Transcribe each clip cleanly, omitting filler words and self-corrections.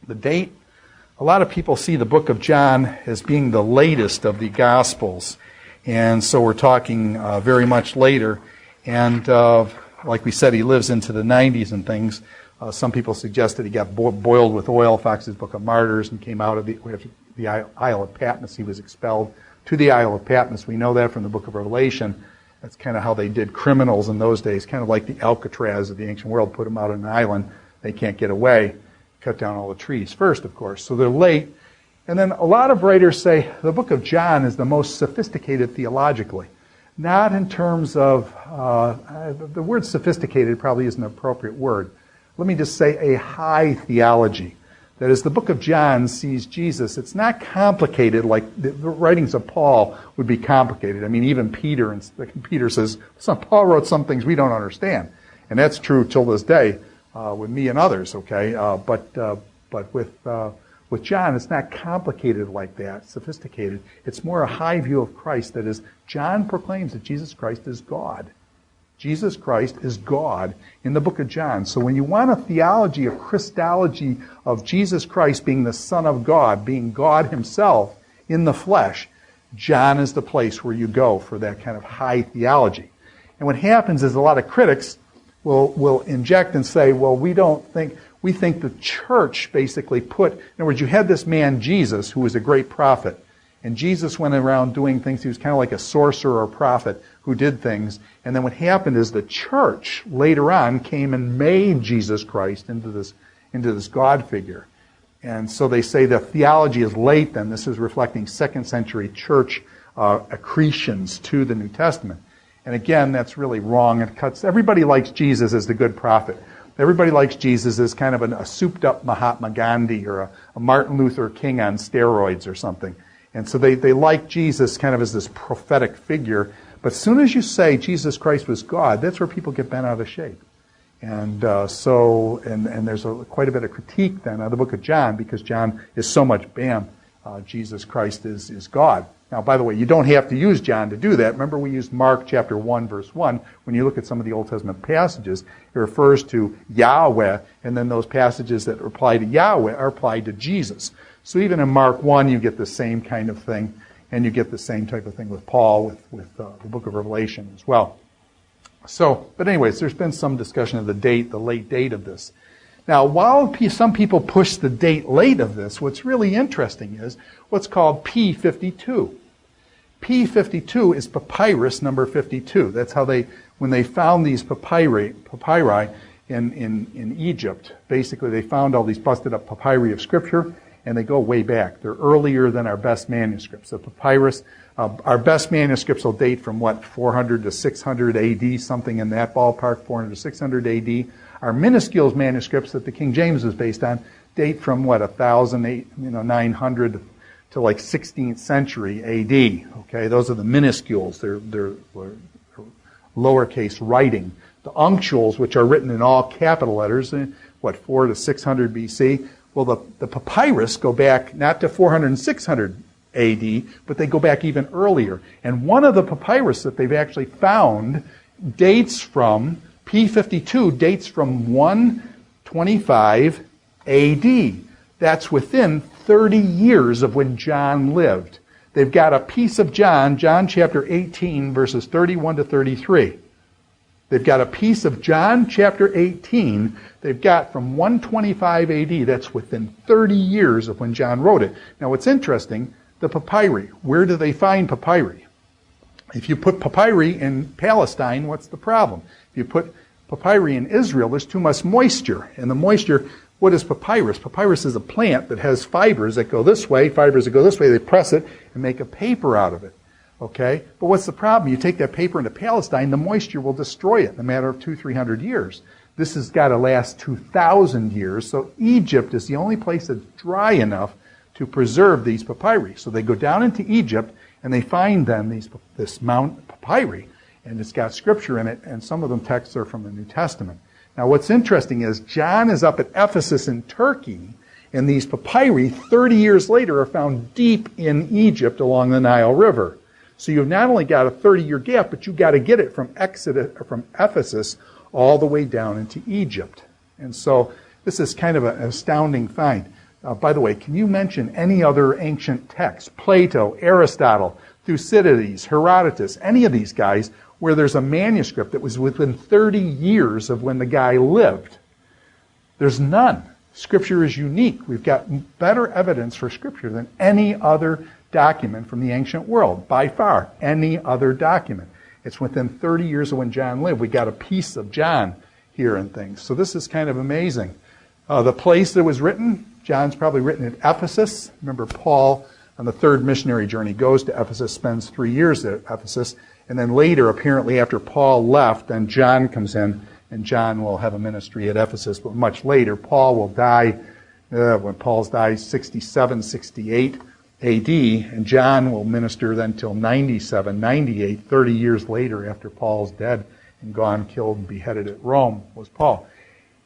The date, a lot of people see the book of John as being the latest of the Gospels. And so we're talking very much later. And like we said, he lives into the 90s and things. Some people suggest that he got boiled with oil, Fox's Book of Martyrs, and came out of the Isle of Patmos. He was expelled to the Isle of Patmos. We know that from the book of Revelation. That's kind of how they did criminals in those days, kind of like the Alcatraz of the ancient world. Put them out on an island. They can't get away. Cut down all the trees first, of course. So they're late. And then a lot of writers say the book of John is the most sophisticated theologically. Not in terms of, the word sophisticated probably isn't an appropriate word. Let me just say a high theology. That is, the book of John sees Jesus. It's not complicated like the writings of Paul would be complicated. I mean, even Peter says, Paul wrote some things we don't understand. And that's true till this day with me and others, okay? But with John, it's not complicated like that, sophisticated. It's more a high view of Christ. That is, John proclaims that Jesus Christ is God. Jesus Christ is God in the book of John. So when you want a theology, a Christology of Jesus Christ being the Son of God, being God himself in the flesh, John is the place where you go for that kind of high theology. And what happens is a lot of critics will inject and say, well, we think the church basically in other words, you had this man Jesus who was a great prophet. And Jesus went around doing things. He was kind of like a sorcerer or prophet who did things. And then what happened is the church later on came and made Jesus Christ into this God figure. And so they say the theology is late then. This is reflecting second century church accretions to the New Testament. And again, that's really wrong. Everybody likes Jesus as the good prophet. Everybody likes Jesus as kind of a souped-up Mahatma Gandhi or a Martin Luther King on steroids or something. And so they like Jesus kind of as this prophetic figure. But as soon as you say Jesus Christ was God, that's where people get bent out of shape. And there's quite a bit of critique then of the book of John, because John is so much, Jesus Christ is God. Now, by the way, you don't have to use John to do that. Remember, we used Mark chapter 1, verse 1. When you look at some of the Old Testament passages, it refers to Yahweh, and then those passages that apply to Yahweh are applied to Jesus. So even in Mark 1, you get the same kind of thing, and you get the same type of thing with Paul, with the book of Revelation as well. So, but anyways, there's been some discussion of the late date of this. Now, while some people push the date late of this, what's really interesting is what's called P52. P52 is papyrus number 52. That's how when they found these papyri in Egypt, basically they found all these busted up papyri of Scripture, and they go way back. They're earlier than our best manuscripts. The papyrus, our best manuscripts will date from 400 to 600 AD, something in that ballpark, 400 to 600 AD. Our minuscule manuscripts that the King James is based on date from 900 to 16th century AD. Okay, those are the minuscules. They're lowercase writing. The unctuals, which are written in all capital letters, 4 to 600 BC. Well, the papyrus go back not to 400 and 600 AD, but they go back even earlier. And one of the papyrus that they've actually found dates from P52 dates from 125 AD. That's within 30 years of when John lived. They've got a piece of John chapter 18, verses 31 to 33. They've got a piece of John chapter 18 they've got from 125 AD. That's within 30 years of when John wrote it. Now what's interesting, the papyri. Where do they find papyri? If you put papyri in Palestine, what's the problem? If you put papyri in Israel, there's too much moisture. And the moisture, what is papyrus? Papyrus is a plant that has fibers that go this way, fibers that go this way. They press it and make a paper out of it. Okay? But what's the problem? You take that paper into Palestine, the moisture will destroy it in a matter of 200-300 years. This has got to last 2,000 years. So Egypt is the only place that's dry enough to preserve these papyri. So they go down into Egypt and they find then this Mount Papyri, and it's got Scripture in it, and some of them texts are from the New Testament. Now what's interesting is John is up at Ephesus in Turkey, and these papyri 30 years later are found deep in Egypt along the Nile River. So you've not only got a 30-year gap, but you've got to get it from Ephesus all the way down into Egypt. And so this is kind of an astounding find. By the way, can you mention any other ancient text? Plato, Aristotle, Thucydides, Herodotus, any of these guys where there's a manuscript that was within 30 years of when the guy lived? There's none. Scripture is unique. We've got better evidence for Scripture than any other document from the ancient world, by far, any other document. It's within 30 years of when John lived. We got a piece of John here and things. So this is kind of amazing. The place that it was written, John's probably written at Ephesus. Remember, Paul, on the third missionary journey, goes to Ephesus, spends 3 years at Ephesus, and then later, apparently after Paul left, then John comes in, and John will have a ministry at Ephesus. But much later, Paul will die, when Paul dies, 67, 68 AD, and John will minister then till 97, 98, 30 years later after Paul's dead and gone, killed, and beheaded at Rome was Paul.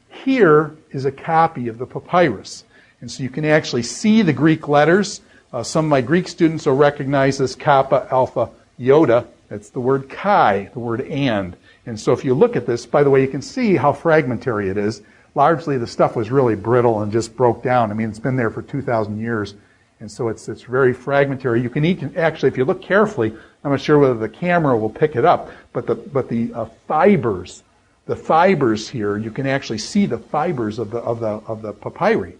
Here is a copy of the papyrus. And so you can actually see the Greek letters. Some of my Greek students will recognize this Kappa, Alpha, Iota. That's the word chi, the word and. And so if you look at this, by the way, you can see how fragmentary it is. Largely the stuff was really brittle and just broke down. I mean, it's been there for 2,000 years. And so it's very fragmentary. You can actually, if you look carefully, I'm not sure whether the camera will pick it up, but the fibers here, you can actually see the fibers of the papyri.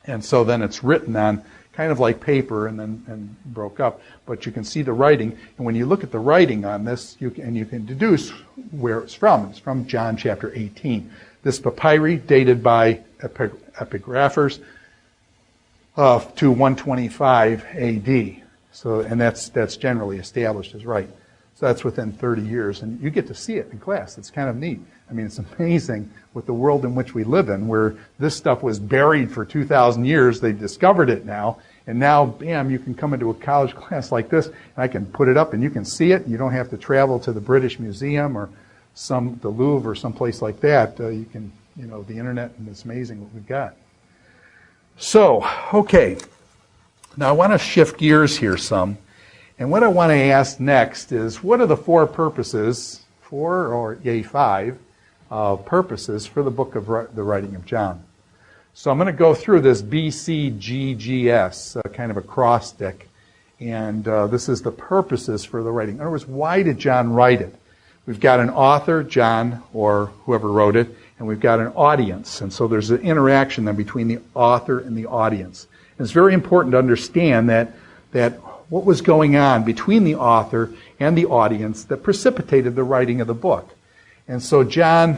And so then it's written on kind of like paper and broke up, but you can see the writing. And when you look at the writing on this, you can deduce where it's from. It's from John chapter 18. This papyri, dated by epigraphers to 125 AD. So, and that's generally established as right. So that's within 30 years, and you get to see it in class. It's kind of neat. I mean, it's amazing with the world in which we live in, where this stuff was buried for 2,000 years. They discovered it now, and now, bam, you can come into a college class like this, and I can put it up, and you can see it. You don't have to travel to the British Museum or the Louvre or someplace like that. You can, the internet, and it's amazing what we've got. So, okay. Now I want to shift gears here some. And what I want to ask next is, what are the five purposes for the book of the writing of John? So I'm going to go through this BCGGS, kind of acrostic, and this is the purposes for the writing. In other words, why did John write it? We've got an author, John, or whoever wrote it, and we've got an audience. And so there's an interaction then between the author and the audience. And it's very important to understand that what was going on between the author and the audience that precipitated the writing of the book. And so John,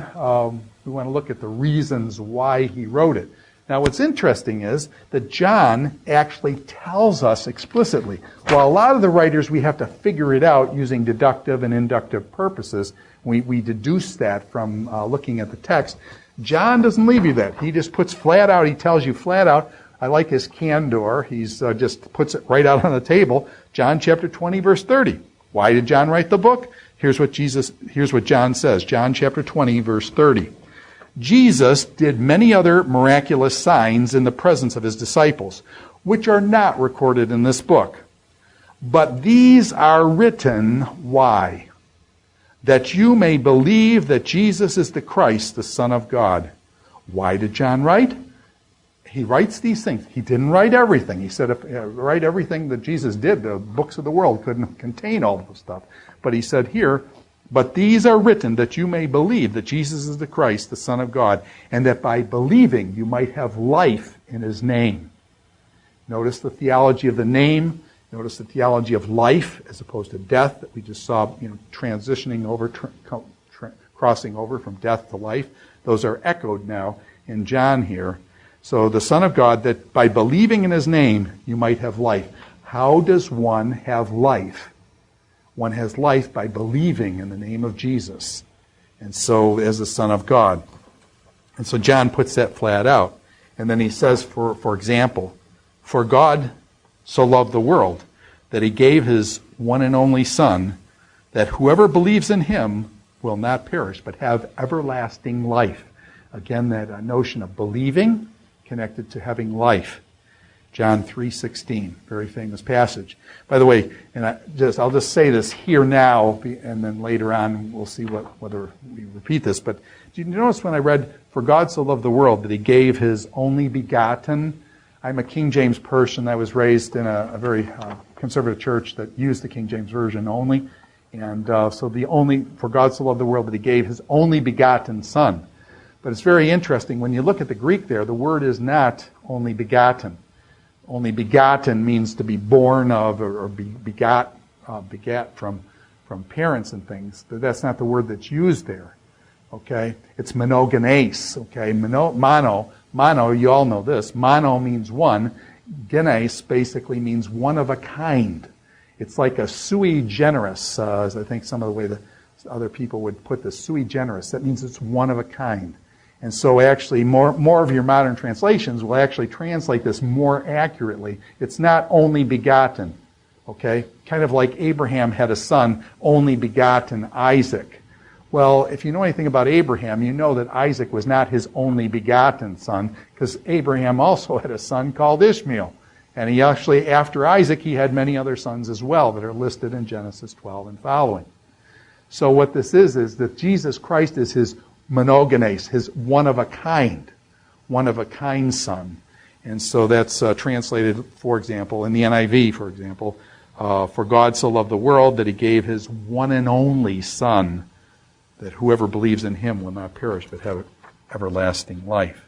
we want to look at the reasons why he wrote it. Now what's interesting is that John actually tells us explicitly. While a lot of the writers, we have to figure it out using deductive and inductive purposes, we deduce that from looking at the text. John doesn't leave you that. He just puts flat out, he tells you flat out. I like his candor. He's just puts it right out on the table. John chapter 20, verse 30. Why did John write the book? Here's what John says. John chapter 20, verse 30. Jesus did many other miraculous signs in the presence of his disciples, which are not recorded in this book. But these are written, why? That you may believe that Jesus is the Christ, the Son of God. Why did John write? He writes these things. He didn't write everything. He said, write everything that Jesus did. The books of the world couldn't contain all the stuff. But he said here, but these are written that you may believe that Jesus is the Christ, the Son of God, and that by believing you might have life in his name. Notice the theology of the name. Notice the theology of life as opposed to death that we just saw, transitioning over, crossing over from death to life. Those are echoed now in John here. So the Son of God, that by believing in his name, you might have life. How does one have life? One has life by believing in the name of Jesus. And so as the Son of God. And so John puts that flat out. And then he says, for example, for God so loved the world that he gave his one and only Son, that whoever believes in him will not perish, but have everlasting life. Again, that notion of believing connected to having life. John 3:16, very famous passage. By the way, and I'll just say this here now, and then later on we'll see whether we repeat this. But did you notice when I read, "For God so loved the world that he gave his only begotten"? I'm a King James person. I was raised in a very conservative church that used the King James Version only. And so for God so loved the world that he gave his only begotten Son. But it's very interesting. When you look at the Greek there, the word is not only begotten. Only begotten means to be born of or begat from parents and things. But that's not the word that's used there. Okay? It's monogenes. Okay? Mono, you all know this. Mono means one. Genes basically means one of a kind. It's like a sui generis, as I think some of the way the other people would put this, sui generis. That means it's one of a kind. And so actually more of your modern translations will actually translate this more accurately. It's not only begotten, okay? Kind of like Abraham had a son, only begotten Isaac. Well, if you know anything about Abraham, you know that Isaac was not his only begotten son, because Abraham also had a son called Ishmael. And he actually, after Isaac, he had many other sons as well that are listed in Genesis 12 and following. So what this is that Jesus Christ is his monogenes, his one-of-a-kind son. And so that's translated, for example, in the NIV, for example, for God so loved the world that he gave his one and only Son, that whoever believes in him will not perish but have everlasting life.